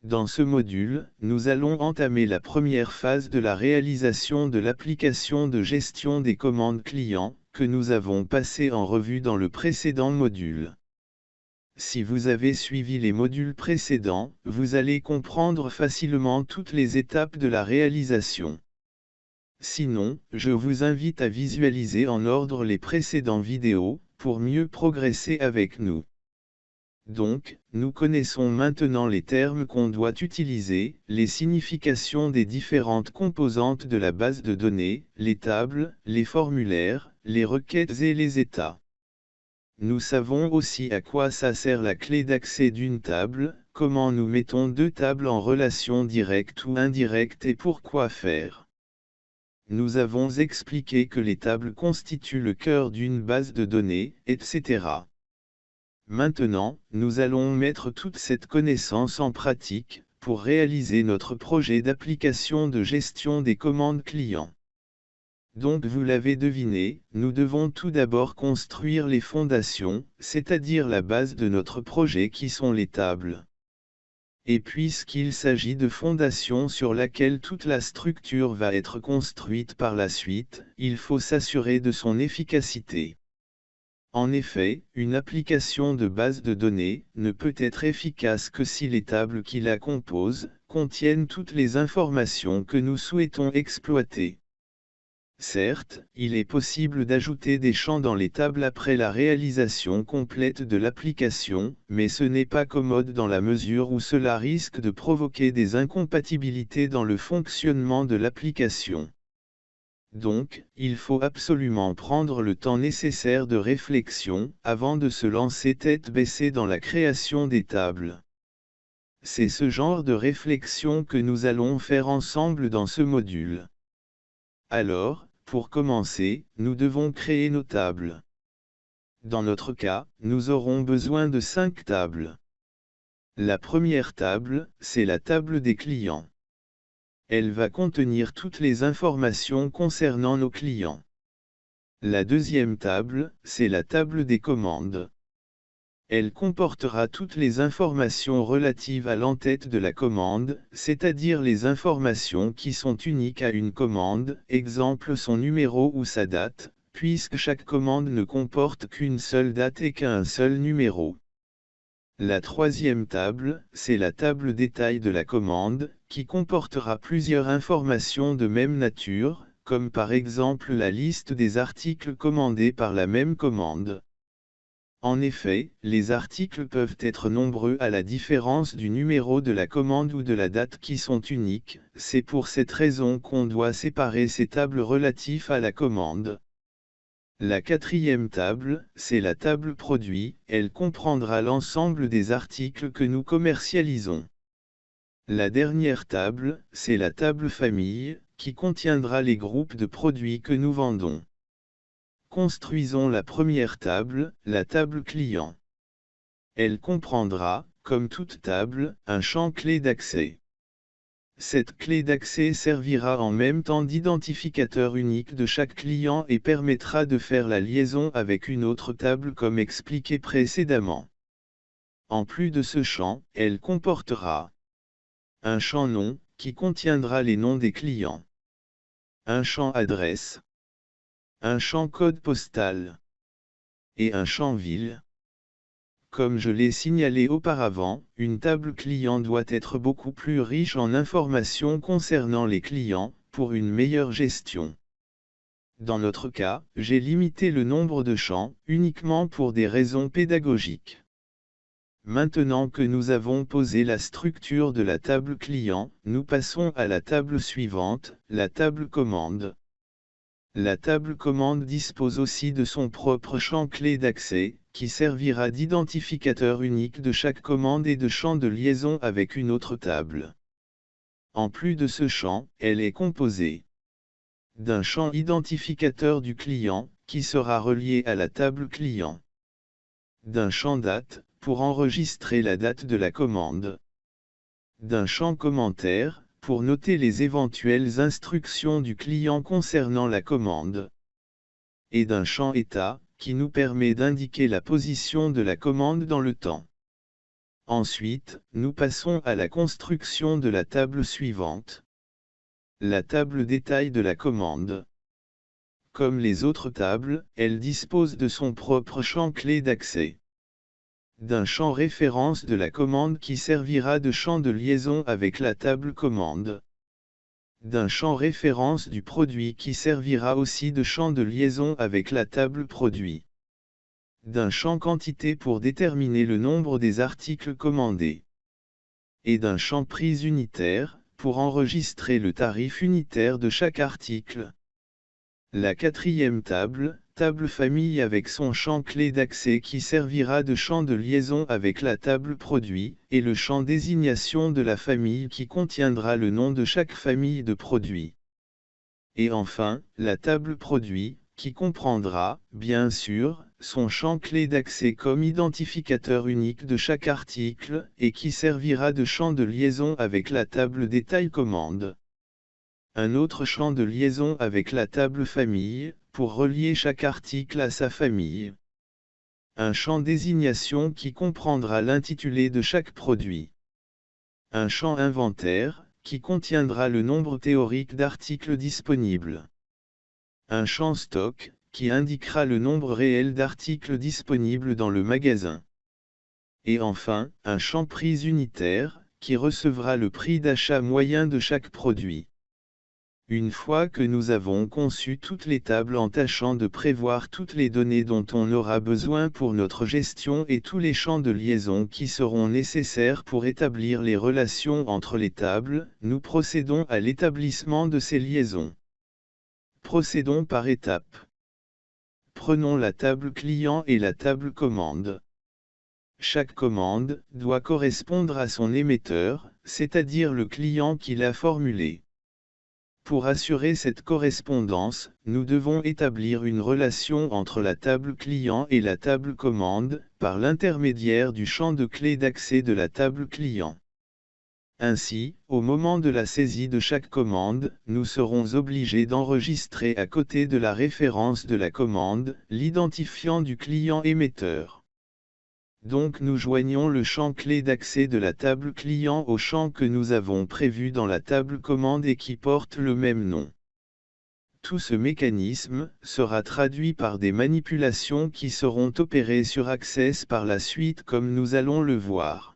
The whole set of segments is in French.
Dans ce module, nous allons entamer la première phase de la réalisation de l'application de gestion des commandes clients, que nous avons passée en revue dans le précédent module. Si vous avez suivi les modules précédents, vous allez comprendre facilement toutes les étapes de la réalisation. Sinon, je vous invite à visualiser en ordre les précédents vidéos, pour mieux progresser avec nous. Donc, nous connaissons maintenant les termes qu'on doit utiliser, les significations des différentes composantes de la base de données, les tables, les formulaires, les requêtes et les états. Nous savons aussi à quoi ça sert la clé d'accès d'une table, comment nous mettons deux tables en relation directe ou indirecte et pourquoi faire. Nous avons expliqué que les tables constituent le cœur d'une base de données, etc. Maintenant, nous allons mettre toute cette connaissance en pratique, pour réaliser notre projet d'application de gestion des commandes clients. Donc vous l'avez deviné, nous devons tout d'abord construire les fondations, c'est-à-dire la base de notre projet qui sont les tables. Et puisqu'il s'agit de fondations sur laquelle toute la structure va être construite par la suite, il faut s'assurer de son efficacité. En effet, une application de base de données ne peut être efficace que si les tables qui la composent contiennent toutes les informations que nous souhaitons exploiter. Certes, il est possible d'ajouter des champs dans les tables après la réalisation complète de l'application, mais ce n'est pas commode dans la mesure où cela risque de provoquer des incompatibilités dans le fonctionnement de l'application. Donc, il faut absolument prendre le temps nécessaire de réflexion, avant de se lancer tête baissée dans la création des tables. C'est ce genre de réflexion que nous allons faire ensemble dans ce module. Alors, pour commencer, nous devons créer nos tables. Dans notre cas, nous aurons besoin de 5 tables. La première table, c'est la table des clients. Elle va contenir toutes les informations concernant nos clients. La deuxième table, c'est la table des commandes. Elle comportera toutes les informations relatives à l'entête de la commande, c'est-à-dire les informations qui sont uniques à une commande, exemple son numéro ou sa date, puisque chaque commande ne comporte qu'une seule date et qu'un seul numéro. La troisième table, c'est la table détail de la commande, qui comportera plusieurs informations de même nature, comme par exemple la liste des articles commandés par la même commande. En effet, les articles peuvent être nombreux à la différence du numéro de la commande ou de la date qui sont uniques, c'est pour cette raison qu'on doit séparer ces tables relatives à la commande. La quatrième table, c'est la table produit, elle comprendra l'ensemble des articles que nous commercialisons. La dernière table, c'est la table famille, qui contiendra les groupes de produits que nous vendons. Construisons la première table, la table client. Elle comprendra, comme toute table, un champ clé d'accès. Cette clé d'accès servira en même temps d'identificateur unique de chaque client et permettra de faire la liaison avec une autre table comme expliqué précédemment. En plus de ce champ, elle comportera un champ nom, qui contiendra les noms des clients. Un champ adresse. Un champ code postal. Et un champ ville. Comme je l'ai signalé auparavant, une table client doit être beaucoup plus riche en informations concernant les clients, pour une meilleure gestion. Dans notre cas, j'ai limité le nombre de champs, uniquement pour des raisons pédagogiques. Maintenant que nous avons posé la structure de la table client, nous passons à la table suivante, la table commande. La table commande dispose aussi de son propre champ clé d'accès, qui servira d'identificateur unique de chaque commande et de champ de liaison avec une autre table. En plus de ce champ, elle est composée d'un champ identificateur du client, qui sera relié à la table client. D'un champ date, pour enregistrer la date de la commande. D'un champ commentaire, pour noter les éventuelles instructions du client concernant la commande. Et d'un champ état, qui nous permet d'indiquer la position de la commande dans le temps. Ensuite, nous passons à la construction de la table suivante. La table détail de la commande. Comme les autres tables, elle dispose de son propre champ clé d'accès. D'un champ référence de la commande qui servira de champ de liaison avec la table commande. D'un champ référence du produit qui servira aussi de champ de liaison avec la table produit. D'un champ quantité pour déterminer le nombre des articles commandés. Et d'un champ prix unitaire, pour enregistrer le tarif unitaire de chaque article. La quatrième table, table famille avec son champ clé d'accès qui servira de champ de liaison avec la table produit, et le champ désignation de la famille qui contiendra le nom de chaque famille de produits. Et enfin, la table produit, qui comprendra, bien sûr, son champ clé d'accès comme identificateur unique de chaque article, et qui servira de champ de liaison avec la table détail commande. Un autre champ de liaison avec la table famille, pour relier chaque article à sa famille. Un champ désignation qui comprendra l'intitulé de chaque produit. Un champ inventaire, qui contiendra le nombre théorique d'articles disponibles. Un champ stock, qui indiquera le nombre réel d'articles disponibles dans le magasin. Et enfin, un champ prix unitaire, qui recevra le prix d'achat moyen de chaque produit. Une fois que nous avons conçu toutes les tables en tâchant de prévoir toutes les données dont on aura besoin pour notre gestion et tous les champs de liaison qui seront nécessaires pour établir les relations entre les tables, nous procédons à l'établissement de ces liaisons. Procédons par étapes. Prenons la table client et la table commande. Chaque commande doit correspondre à son émetteur, c'est-à-dire le client qui l'a formulée. Pour assurer cette correspondance, nous devons établir une relation entre la table client et la table commande, par l'intermédiaire du champ de clé d'accès de la table client. Ainsi, au moment de la saisie de chaque commande, nous serons obligés d'enregistrer à côté de la référence de la commande, l'identifiant du client émetteur. Donc nous joignons le champ clé d'accès de la table client au champ que nous avons prévu dans la table commande et qui porte le même nom. Tout ce mécanisme sera traduit par des manipulations qui seront opérées sur Access par la suite comme nous allons le voir.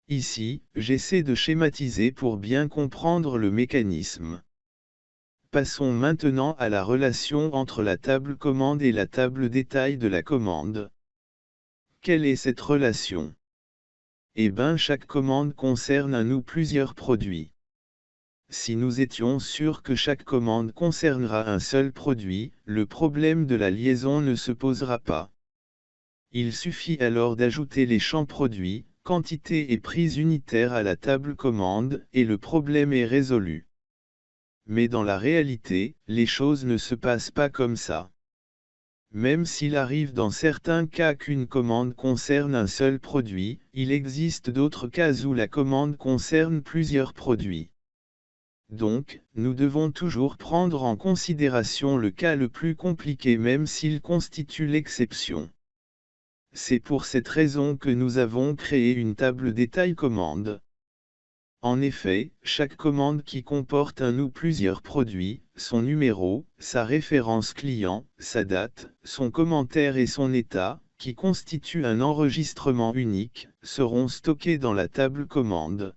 Ici, j'essaie de schématiser pour bien comprendre le mécanisme. Passons maintenant à la relation entre la table commande et la table détail de la commande. Quelle est cette relation? Eh bien, chaque commande concerne un ou plusieurs produits. Si nous étions sûrs que chaque commande concernera un seul produit, le problème de la liaison ne se posera pas. Il suffit alors d'ajouter les champs produits, quantité et prix unitaires à la table commande, et le problème est résolu. Mais dans la réalité, les choses ne se passent pas comme ça. Même s'il arrive dans certains cas qu'une commande concerne un seul produit, il existe d'autres cas où la commande concerne plusieurs produits. Donc, nous devons toujours prendre en considération le cas le plus compliqué même s'il constitue l'exception. C'est pour cette raison que nous avons créé une table détail commande. En effet, chaque commande qui comporte un ou plusieurs produits, son numéro, sa référence client, sa date, son commentaire et son état, qui constituent un enregistrement unique, seront stockés dans la table commande.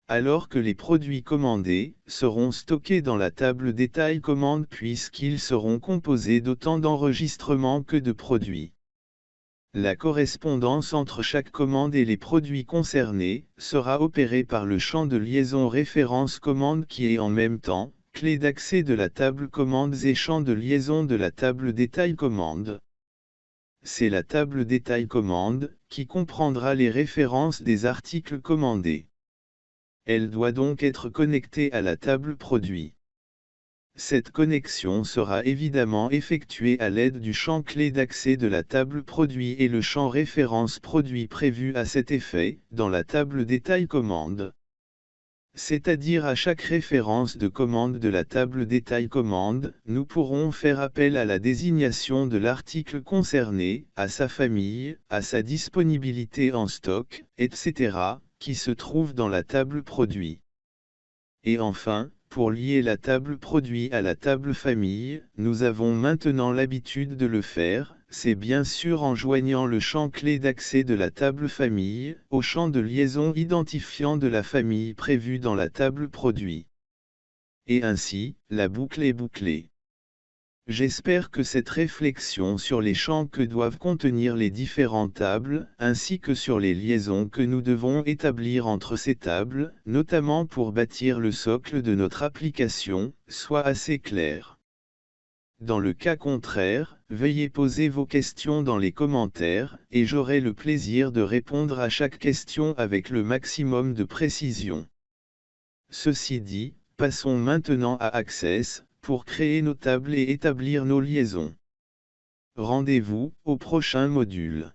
Alors que les produits commandés seront stockés dans la table détail commande puisqu'ils seront composés d'autant d'enregistrements que de produits. La correspondance entre chaque commande et les produits concernés sera opérée par le champ de liaison référence commande qui est en même temps clé d'accès de la table commandes et champ de liaison de la table détail commande. C'est la table détail commande qui comprendra les références des articles commandés. Elle doit donc être connectée à la table produit. Cette connexion sera évidemment effectuée à l'aide du champ clé d'accès de la table produit et le champ référence produit prévu à cet effet, dans la table détail commande. C'est-à-dire à chaque référence de commande de la table détail commande, nous pourrons faire appel à la désignation de l'article concerné, à sa famille, à sa disponibilité en stock, etc., qui se trouve dans la table produit. Et enfin, pour lier la table produit à la table famille, nous avons maintenant l'habitude de le faire, c'est bien sûr en joignant le champ clé d'accès de la table famille, au champ de liaison identifiant de la famille prévu dans la table produit. Et ainsi, la boucle est bouclée. J'espère que cette réflexion sur les champs que doivent contenir les différentes tables, ainsi que sur les liaisons que nous devons établir entre ces tables, notamment pour bâtir le socle de notre application, soit assez claire. Dans le cas contraire, veuillez poser vos questions dans les commentaires, et j'aurai le plaisir de répondre à chaque question avec le maximum de précision. Ceci dit, passons maintenant à Access, pour créer nos tables et établir nos liaisons. Rendez-vous au prochain module.